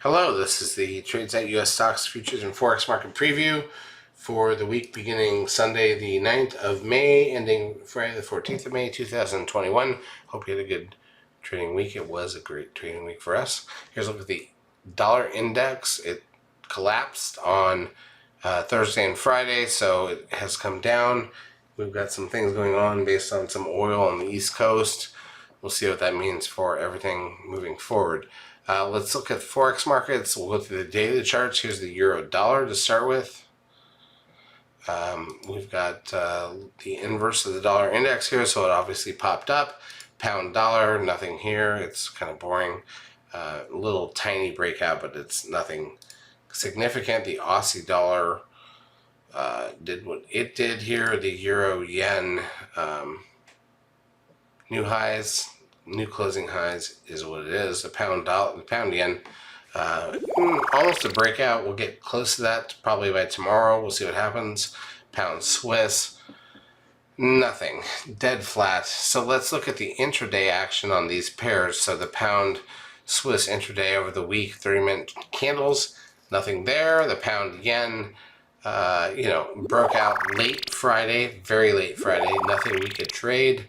Hello, this is the Tradesight U.S. Stocks, Futures, and Forex Market Preview for the week beginning Sunday, the 9th of May, ending Friday, the 14th of May, 2021. Hope you had a good trading week. It was a great trading week for us. Here's a look at the dollar index. It collapsed on Thursday and Friday, so it has come down. We've got some things going on based on some oil on the East Coast. We'll see what that means for everything moving forward. Let's look at Forex markets. We'll go through the daily charts. Here's the euro dollar to start with. We've got the inverse of the dollar index here, so it obviously popped up. Pound dollar, nothing here. It's kind of boring. Little tiny breakout, but it's nothing significant. The Aussie dollar did what it did here. The euro yen new highs. New closing highs is what it is. The pound yen, almost a breakout. We'll get close to that probably by tomorrow. We'll see what happens. Pound Swiss, nothing, dead flat. So let's look at the intraday action on these pairs. So the pound Swiss intraday over the week, 30-minute candles, nothing there. The pound yen, broke out late Friday, very late Friday. Nothing we could trade.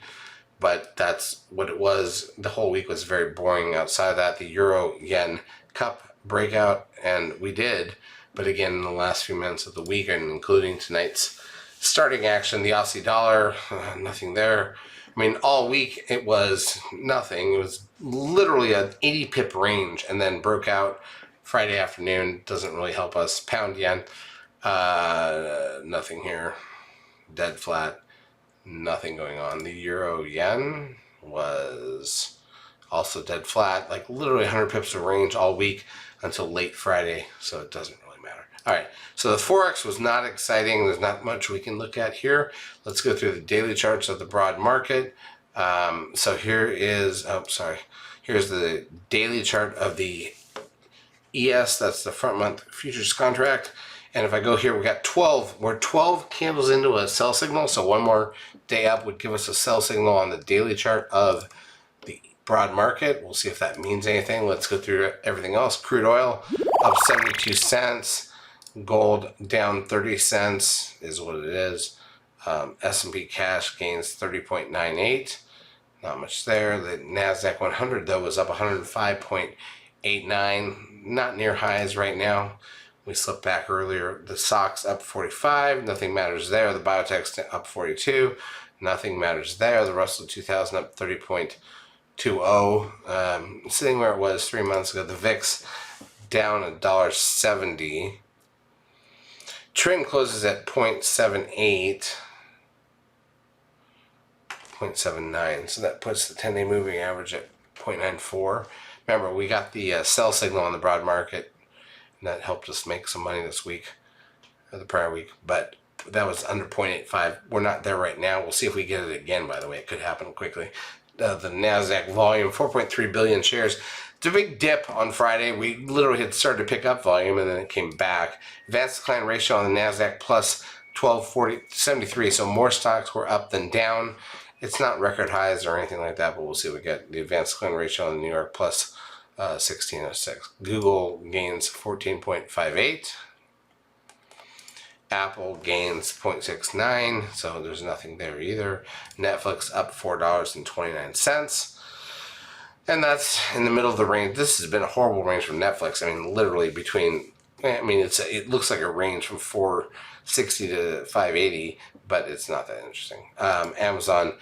But that's what it was. The whole week was very boring outside of that. The euro yen cup breakout, and we did. But again, in the last few minutes of the week, and including tonight's starting action, the Aussie dollar, nothing there. I mean, all week it was nothing. It was literally an 80 pip range, and then broke out Friday afternoon. Doesn't really help us. Pound yen, nothing here. Dead flat. Nothing going on. The euro yen was also dead flat, like literally 100 pips of range all week until late Friday, so it doesn't really matter. All right, so the Forex was not exciting. There's not much we can look at here. Let's go through the daily charts of the broad market. So here is, here's the daily chart of the ES, that's the front month futures contract. And if I go here, we got 12. We're 12 candles into a sell signal, so one more day up would give us a sell signal on the daily chart of the broad market. We'll see if that means anything. Let's go through everything else. Crude oil up 72 cents. Gold down 30 cents is what it is. S&P cash gains 30.98. Not much there. The NASDAQ 100, though, was up 105.89. Not near highs right now. We slipped back earlier. The stocks up 45, nothing matters there. The biotech's up 42, nothing matters there. The Russell 2000 up 30.20, sitting where it was 3 months ago. The VIX down $1.70. Trend closes at 0.78, 0.79, so that puts the 10-day moving average at 0.94. Remember, we got the sell signal on the broad market, and that helped us make some money this week, or the prior week, but that was under 0.85. We're not there right now. We'll see if we get it again, by the way. It could happen quickly. The NASDAQ volume, 4.3 billion shares. It's a big dip on Friday. We literally had started to pick up volume, and then it came back. Advanced decline ratio on the NASDAQ plus 12.73, so more stocks were up than down. It's not record highs or anything like that, but we'll see what we get. The advanced decline ratio on the New York plus 1606. Google gains 14.58. Apple gains 0.69, so there's nothing there either. Netflix up $4.29. And that's in the middle of the range. This has been a horrible range from Netflix. I mean, literally between, it looks like a range from 460 to 580, but it's not that interesting. Amazon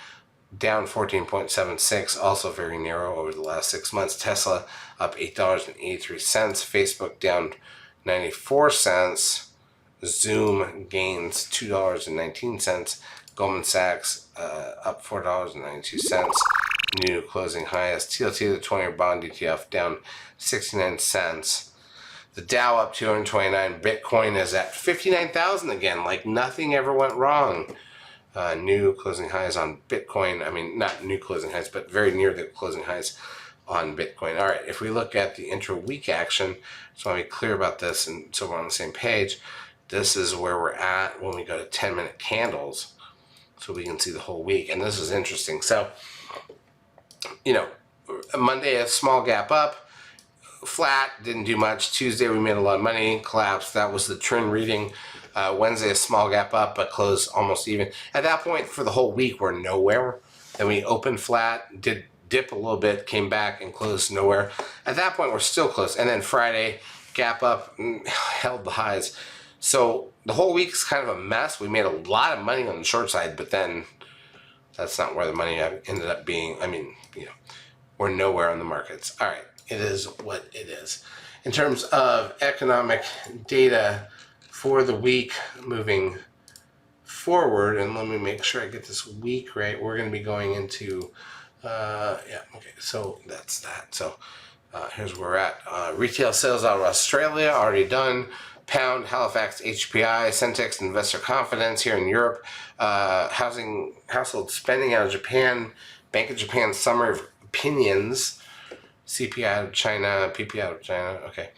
down 14.76, also very narrow over the last 6 months. Tesla up $8.83. Facebook down 94 cents. Zoom gains $2.19. Goldman Sachs up $4.92. New closing highest. TLT, the 20-year bond ETF, down 69 cents. The Dow up 229. Bitcoin is at 59,000 again, like nothing ever went wrong. New closing highs on Bitcoin. I mean, not new closing highs, but very near the closing highs on Bitcoin. All right, if we look at the intra-week action, so I want to be clear about this and so we're on the same page. This is where we're at when we go to 10-minute candles, so we can see the whole week. And this is interesting. So, Monday, a small gap up. flat, didn't do much. Tuesday we made a lot of money, collapsed. That was the trend reading. Wednesday a small gap up, but closed almost even. At that point for the whole week we're nowhere. Then we opened flat, did dip a little bit, came back and closed nowhere. At that point we're still close. And then Friday, gap up, held the highs. So the whole week's kind of a mess. We made a lot of money on the short side, but then that's not where the money ended up being. I mean, we're nowhere on the markets. All right, it is what it is. In terms of economic data for the week moving forward, and let me make sure I get this week right. We're going to be going into, so that's that. So here's where we're at. Retail sales out of Australia, already done. Pound, Halifax, HPI, Centex, investor confidence here in Europe. Household spending out of Japan. Bank of Japan summary of opinions. CPI out of China, PPI out of China. Okay.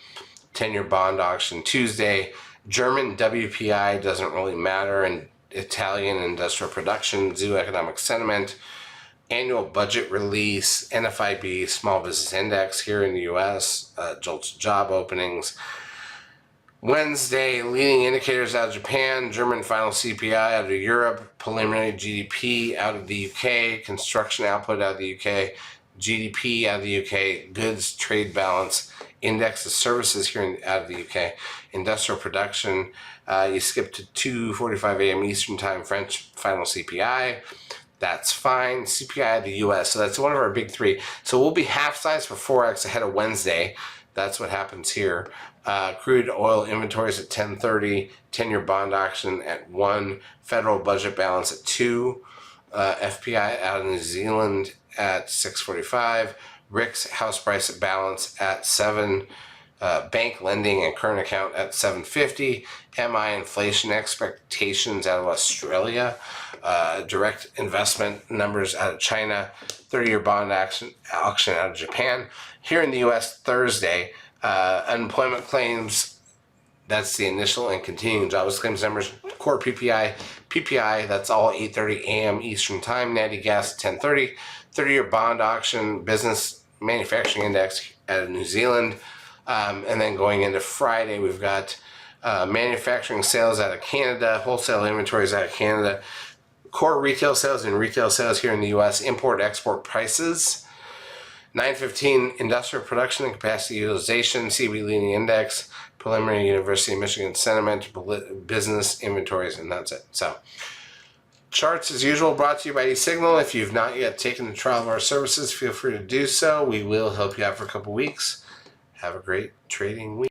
10-year bond auction Tuesday. German WPI doesn't really matter. And Italian industrial production, zoo economic sentiment. Annual budget release, NFIB, small business index here in the U.S. JOLTS job openings. Wednesday, leading indicators out of Japan, German final CPI out of Europe, preliminary GDP out of the UK, construction output out of the UK, GDP out of the UK, goods trade balance, index of services here out of the UK, industrial production. You skip to 2:45 a.m. Eastern Time, French final CPI. That's fine. CPI out of the US. So that's one of our big three. So we'll be half size for Forex ahead of Wednesday. That's what happens here. Crude oil inventories at 10:30, 10-year bond auction at 1, federal budget balance at 2, FPI out of New Zealand at 6:45, RICS house price balance at 7, bank lending and current account at 750, MI inflation expectations out of Australia, direct investment numbers out of China, 30-year bond auction out of Japan. Here in the US Thursday, unemployment claims, that's the initial and continuing jobless claims numbers. Core PPI, that's all 8:30 a.m. Eastern Time. Natty gas at 10:30. 30-year bond auction, business manufacturing index out of New Zealand. And then going into Friday, we've got manufacturing sales out of Canada, wholesale inventories out of Canada, core retail sales and retail sales here in the U.S., import-export prices. 9:15 industrial production and capacity utilization, CB leading index, preliminary University of Michigan sentiment, business inventories, and that's it. So charts as usual brought to you by eSignal. If you've not yet taken the trial of our services, feel free to do so. We will help you out for a couple weeks. Have a great trading week.